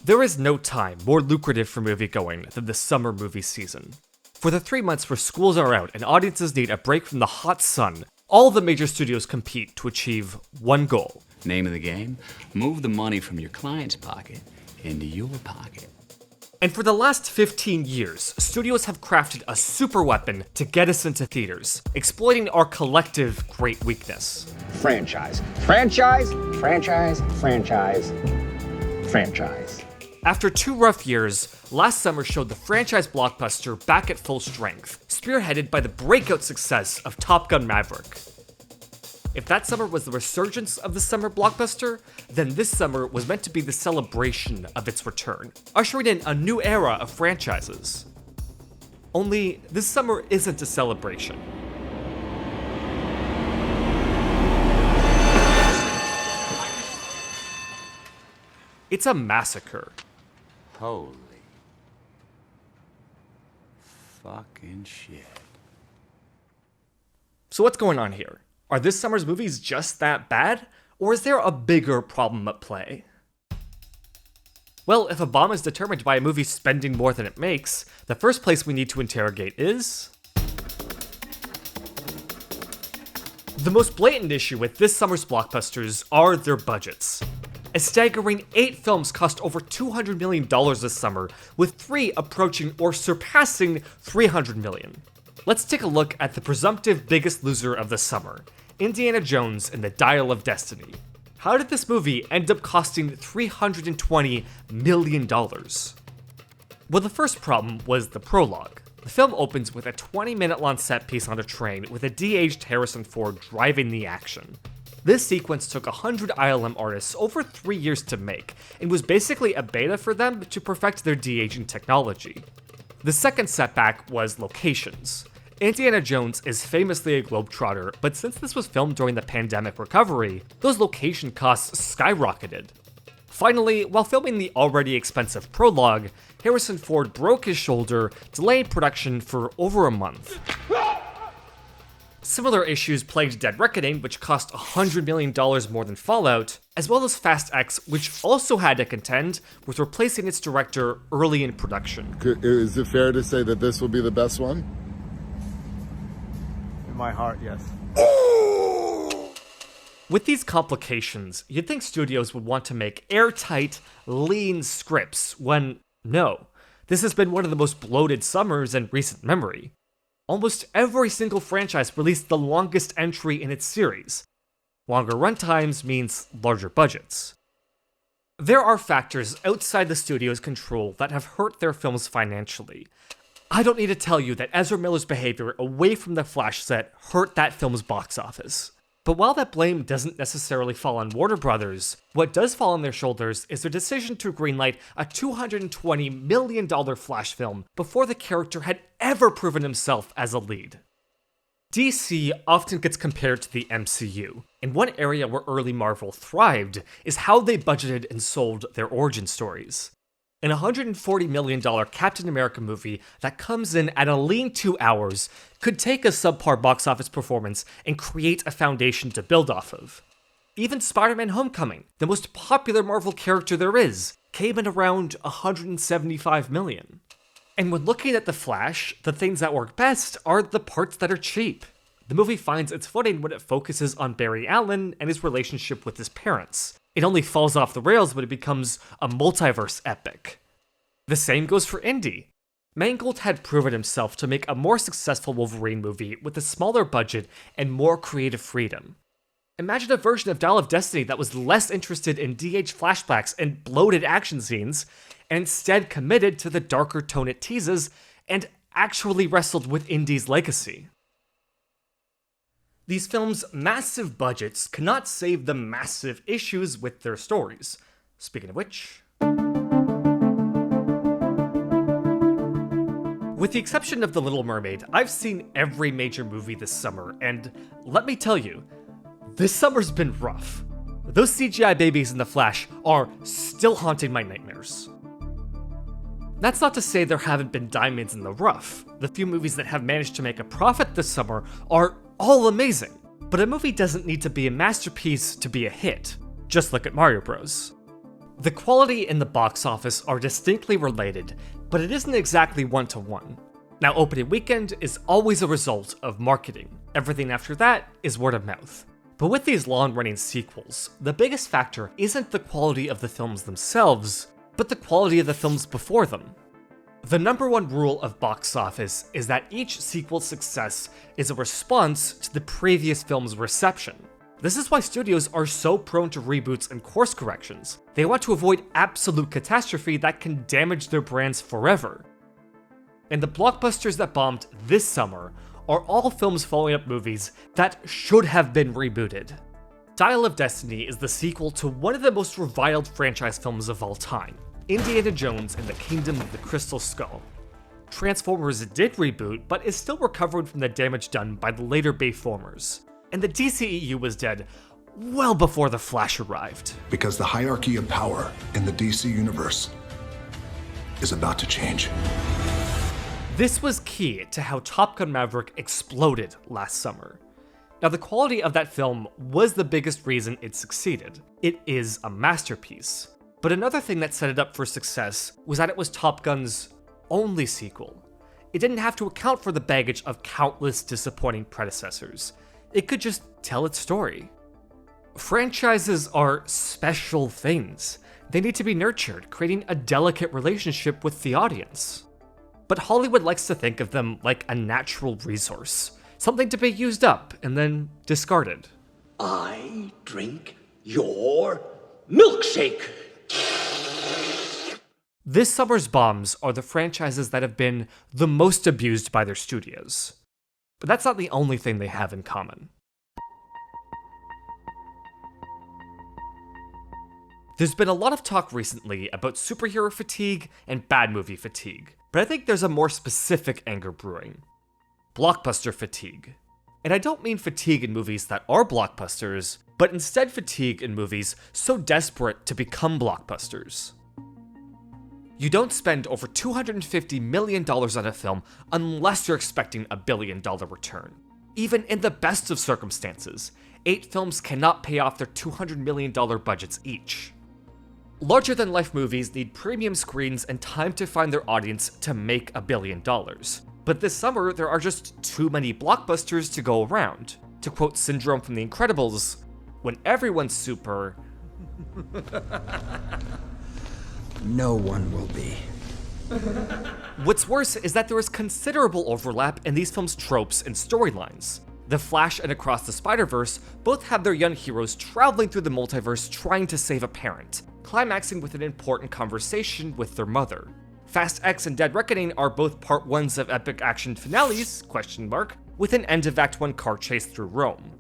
There is no time more lucrative for moviegoing than the summer movie season. For the 3 months where schools are out and audiences need a break from the hot sun, all the major studios compete to achieve one goal. Name of the game? Move the money from your client's pocket into your pocket. And for the last 15 years, studios have crafted a super weapon to get us into theaters, exploiting our collective great weakness. Franchise. Franchise, franchise, franchise, franchise. After 2 rough years, last summer showed the franchise blockbuster back at full strength, spearheaded by the breakout success of Top Gun Maverick. If that summer was the resurgence of the summer blockbuster, then this summer was meant to be the celebration of its return, ushering in a new era of franchises. Only, this summer isn't a celebration. It's a massacre. Holy fucking shit. So what's going on here? Are this summer's movies just that bad? Or is there a bigger problem at play? Well, if a bomb is determined by a movie spending more than it makes, the first place we need to interrogate is... The most blatant issue with this summer's blockbusters are their budgets. A staggering 8 films cost over $200 million this summer, with 3 approaching or surpassing $300 million. Let's take a look at the presumptive biggest loser of the summer, Indiana Jones and the Dial of Destiny. How did this movie end up costing $320 million? Well, the first problem was the prologue. The film opens with a 20-minute long set piece on a train with a de-aged Harrison Ford driving the action. This sequence took 100 ILM artists over 3 years to make, and was basically a beta for them to perfect their de-aging technology. The second setback was locations. Indiana Jones is famously a globetrotter, but since this was filmed during the pandemic recovery, those location costs skyrocketed. Finally, while filming the already expensive prologue, Harrison Ford broke his shoulder, delaying production for over a month. Similar issues plagued Dead Reckoning, which cost $100 million more than Fallout, as well as Fast X, which also had to contend with replacing its director early in production. Is it fair to say that this will be the best one? In my heart, yes. With these complications, you'd think studios would want to make airtight, lean scripts when, no, this has been one of the most bloated summers in recent memory. Almost every single franchise released the longest entry in its series. Longer runtimes means larger budgets. There are factors outside the studio's control that have hurt their films financially. I don't need to tell you that Ezra Miller's behavior away from the Flash set hurt that film's box office. But while that blame doesn't necessarily fall on Warner Brothers, what does fall on their shoulders is their decision to greenlight a $220 million Flash film before the character had ever proven himself as a lead. DC often gets compared to the MCU, and one area where early Marvel thrived is how they budgeted and sold their origin stories. An $140 million Captain America movie that comes in at a lean 2 hours could take a subpar box office performance and create a foundation to build off of. Even Spider-Man Homecoming, the most popular Marvel character there is, came in around $175 million. And when looking at The Flash, the things that work best are the parts that are cheap. The movie finds its footing when it focuses on Barry Allen and his relationship with his parents. It only falls off the rails when it becomes a multiverse epic. The same goes for Indy. Mangold had proven himself to make a more successful Wolverine movie with a smaller budget and more creative freedom. Imagine a version of Dial of Destiny that was less interested in DH flashbacks and bloated action scenes, and instead committed to the darker tone it teases, and actually wrestled with Indy's legacy. These films' massive budgets cannot save the massive issues with their stories. Speaking of which... With the exception of The Little Mermaid, I've seen every major movie this summer, and let me tell you, this summer's been rough. Those CGI babies in The Flash are still haunting my nightmares. That's not to say there haven't been diamonds in the rough. The few movies that have managed to make a profit this summer are all amazing. But a movie doesn't need to be a masterpiece to be a hit. Just look at Mario Bros. The quality and the box office are distinctly related, but it isn't exactly one-to-one. Now, opening weekend is always a result of marketing. Everything after that is word of mouth. But with these long-running sequels, the biggest factor isn't the quality of the films themselves, but the quality of the films before them. The number one rule of box office is that each sequel's success is a response to the previous film's reception. This is why studios are so prone to reboots and course corrections. They want to avoid absolute catastrophe that can damage their brands forever. And the blockbusters that bombed this summer are all films following up movies that should have been rebooted. Dial of Destiny is the sequel to one of the most reviled franchise films of all time, Indiana Jones and the Kingdom of the Crystal Skull. Transformers did reboot, but is still recovering from the damage done by the later Bayformers. And the DCEU was dead well before The Flash arrived. Because the hierarchy of power in the DC universe is about to change. This was key to how Top Gun Maverick exploded last summer. Now, the quality of that film was the biggest reason it succeeded. It is a masterpiece. But another thing that set it up for success was that it was Top Gun's only sequel. It didn't have to account for the baggage of countless disappointing predecessors. It could just tell its story. Franchises are special things. They need to be nurtured, creating a delicate relationship with the audience. But Hollywood likes to think of them like a natural resource, something to be used up and then discarded. I drink your milkshake. This summer's bombs are the franchises that have been the most abused by their studios. But that's not the only thing they have in common. There's been a lot of talk recently about superhero fatigue and bad movie fatigue, but I think there's a more specific anger brewing. Blockbuster fatigue. And I don't mean fatigue in movies that are blockbusters, but instead fatigue in movies so desperate to become blockbusters. You don't spend over $250 million on a film unless you're expecting a $1 billion return. Even in the best of circumstances, 8 films cannot pay off their $200 million budgets each. Larger-than-life movies need premium screens and time to find their audience to make $1 billion. But this summer, there are just too many blockbusters to go around. To quote Syndrome from The Incredibles, when everyone's super... No one will be. What's worse is that there is considerable overlap in these films' tropes and storylines. The Flash and Across the Spider-Verse both have their young heroes traveling through the multiverse trying to save a parent, climaxing with an important conversation with their mother. Fast X and Dead Reckoning are both part 1s of epic action finales, with an end of Act 1 car chase through Rome.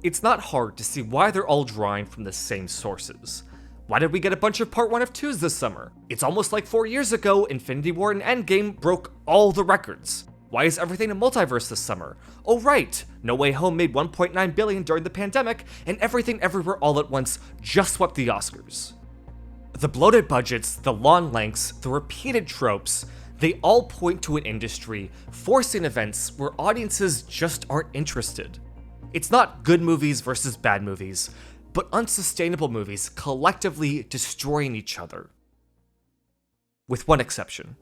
It's not hard to see why they're all drawing from the same sources. Why did we get a bunch of part 1 of 2s this summer? It's almost like 4 years ago, Infinity War and Endgame broke all the records. Why is everything a multiverse this summer? Oh right, No Way Home made $1.9 billion during the pandemic, and Everything Everywhere All at Once just swept the Oscars. The bloated budgets, the long lengths, the repeated tropes, they all point to an industry forcing events where audiences just aren't interested. It's not good movies versus bad movies, but unsustainable movies collectively destroying each other. With one exception.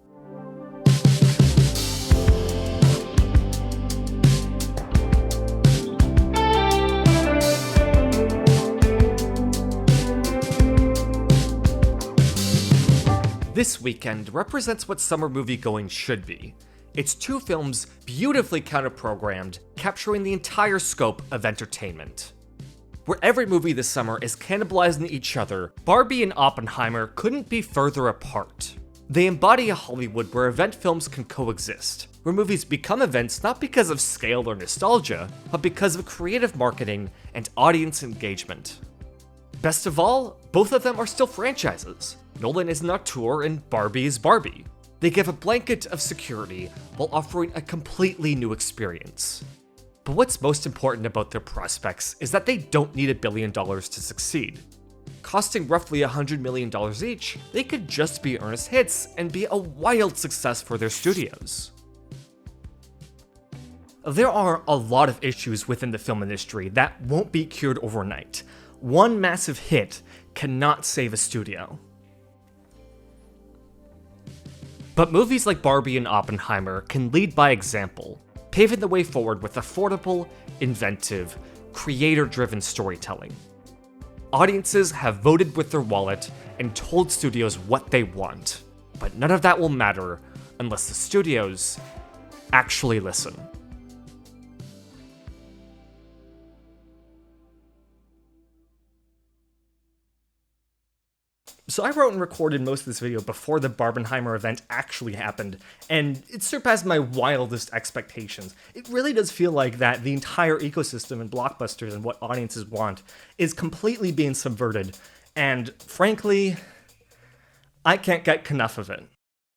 This weekend represents what summer moviegoing should be. It's 2 films beautifully counter-programmed, capturing the entire scope of entertainment. Where every movie this summer is cannibalizing each other, Barbie and Oppenheimer couldn't be further apart. They embody a Hollywood where event films can coexist, where movies become events not because of scale or nostalgia, but because of creative marketing and audience engagement. Best of all, both of them are still franchises. Nolan is an auteur and Barbie is Barbie. They give a blanket of security while offering a completely new experience. But what's most important about their prospects is that they don't need $1 billion to succeed. Costing roughly $100 million each, they could just be earnest hits and be a wild success for their studios. There are a lot of issues within the film industry that won't be cured overnight. One massive hit cannot save a studio. But movies like Barbie and Oppenheimer can lead by example, paving the way forward with affordable, inventive, creator-driven storytelling. Audiences have voted with their wallet and told studios what they want, but none of that will matter unless the studios actually listen. So I wrote and recorded most of this video before the Barbenheimer event actually happened, and it surpassed my wildest expectations. It really does feel like that the entire ecosystem in blockbusters and what audiences want is completely being subverted, and frankly, I can't get enough of it.